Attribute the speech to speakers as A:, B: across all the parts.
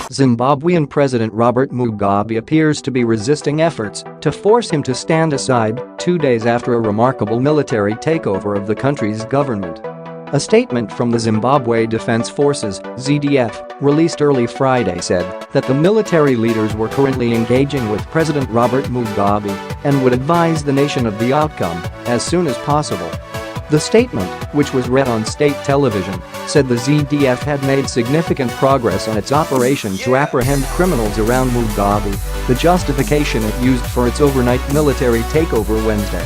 A: Zimbabwean President Robert Mugabe appears to be resisting efforts to force him to stand aside 2 days after a remarkable military takeover of the country's government. A statement from the Zimbabwe Defense Forces (ZDF) released early Friday said that the military leaders were currently engaging with President Robert Mugabe and would advise the nation of the outcome as soon as possible. The statement, which was read on state television, said the ZDF had made significant progress on its operation to apprehend criminals around Mugabe, the justification it used for its overnight military takeover Wednesday.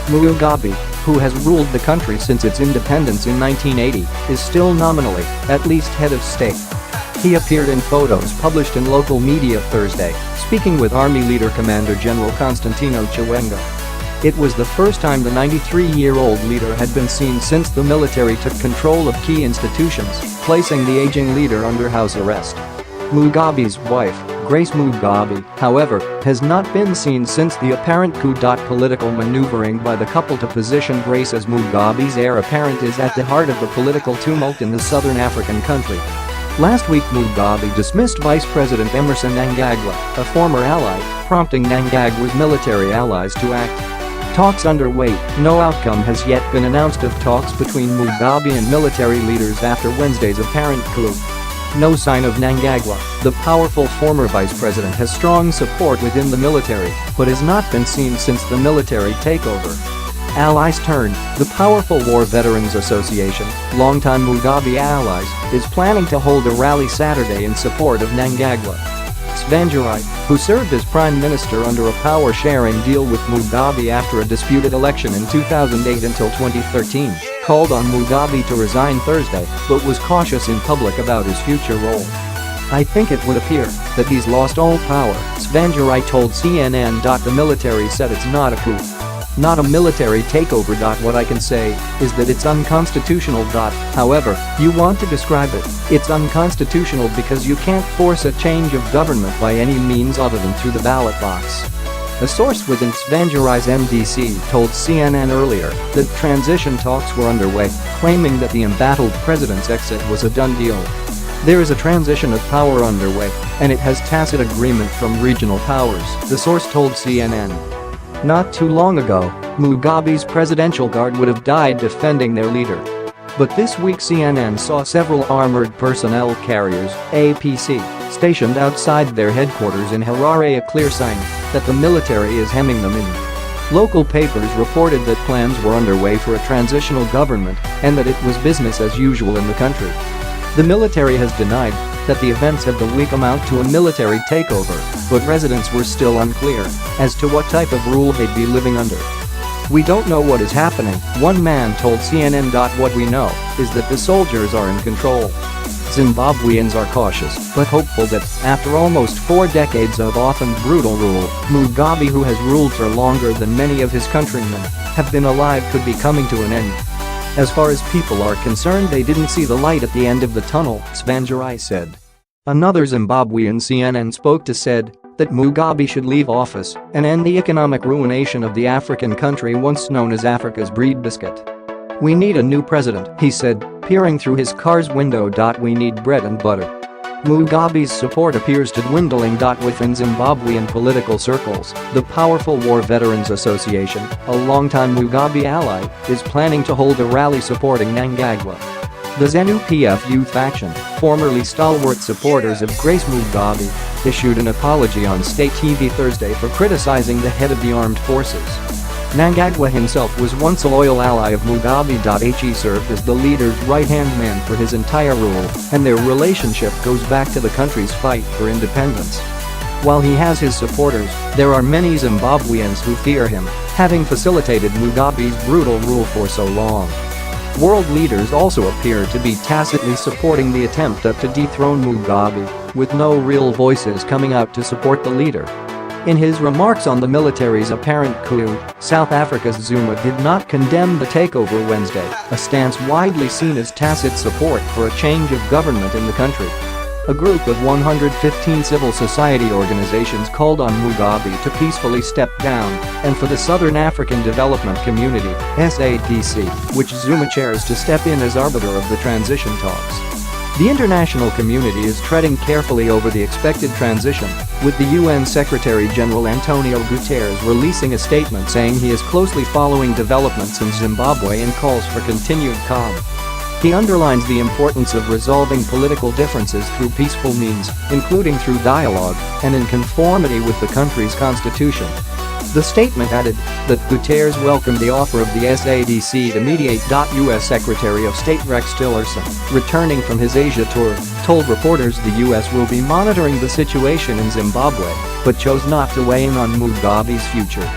A: Mugabe, who has ruled the country since its independence in 1980, is still nominally, at least, head of state. He appeared in photos published in local media Thursday, speaking with Army leader Commander General Constantino Chiwenga. It was the first time the 93-year-old leader had been seen since the military took control of key institutions, placing the aging leader under house arrest. Mugabe's wife, Grace Mugabe, however, has not been seen since the apparent coup.Political maneuvering by the couple to position Grace as Mugabe's heir apparent is at the heart of the political tumult in the southern African country. Last week Mugabe dismissed Vice President Emmerson Mnangagwa, a former ally, prompting Mnangagwa's military allies to act. Talks underway, no outcome has yet been announced of talks between Mugabe and military leaders after Wednesday's apparent coup. No sign of Mnangagwa, the powerful former vice president has strong support within the military, but has not been seen since the military takeover. Allies turn, the powerful War Veterans Association, longtime Mugabe allies, is planning to hold a rally Saturday in support of Mnangagwa. Tsvangirai, who served as prime minister under a power-sharing deal with Mugabe after a disputed election in 2008 until 2013, called on Mugabe to resign Thursday but was cautious in public about his future role. "I think it would appear that he's lost all power," Tsvangirai told CNN. The military said it's not a coup. Not a military takeover. What I can say is that it's unconstitutional. However, you want to describe it, it's unconstitutional because you can't force a change of government by any means other than through the ballot box. A source within Tsvangirai's MDC told CNN earlier that transition talks were underway, claiming that the embattled president's exit was a done deal. "There is a transition of power underway, and it has tacit agreement from regional powers," the source told CNN. Not too long ago, Mugabe's presidential guard would have died defending their leader. But this week CNN saw several armored personnel carriers, APC, stationed outside their headquarters in Harare, a clear sign that the military is hemming them in. Local papers reported that plans were underway for a transitional government and that it was business as usual in the country. The military has denied that the events of the week amount to a military takeover, but residents were still unclear as to what type of rule they'd be living under. "We don't know what is happening," one man told CNN. "What we know is that the soldiers are in control." Zimbabweans are cautious but hopeful that, after almost 4 decades of often brutal rule, Mugabe, who has ruled for longer than many of his countrymen have been alive, could be coming to an end. "As far as people are concerned, they didn't see the light at the end of the tunnel," Tsvangirai said. Another Zimbabwean CNN spoke to said that Mugabe should leave office and end the economic ruination of the African country once known as Africa's breadbasket. "We need a new president," he said, peering through his car's window. "We need bread and butter." Mugabe's support appears to dwindling. Within Zimbabwean political circles, the powerful War Veterans Association, a longtime Mugabe ally, is planning to hold a rally supporting Mnangagwa. The ZANU-PF youth faction, formerly stalwart supporters of Grace Mugabe, issued an apology on state TV Thursday for criticizing the head of the armed forces. Mnangagwa himself was once a loyal ally of Mugabe. He served as the leader's right-hand man for his entire rule, and their relationship goes back to the country's fight for independence. While he has his supporters, there are many Zimbabweans who fear him, having facilitated Mugabe's brutal rule for so long. World leaders also appear to be tacitly supporting the attempt to dethrone Mugabe, with no real voices coming out to support the leader. In his remarks on the military's apparent coup, South Africa's Zuma did not condemn the takeover Wednesday, a stance widely seen as tacit support for a change of government in the country. A group of 115 civil society organizations called on Mugabe to peacefully step down and for the Southern African Development Community (SADC), which Zuma chairs, to step in as arbiter of the transition talks. The international community is treading carefully over the expected transition, with the UN Secretary-General Antonio Guterres releasing a statement saying he is closely following developments in Zimbabwe and calls for continued calm. He underlines the importance of resolving political differences through peaceful means, including through dialogue and in conformity with the country's constitution. The statement added that Guterres welcomed the offer of the SADC to mediate. U.S. Secretary of State Rex Tillerson, returning from his Asia tour, told reporters the U.S. will be monitoring the situation in Zimbabwe, but chose not to weigh in on Mugabe's future.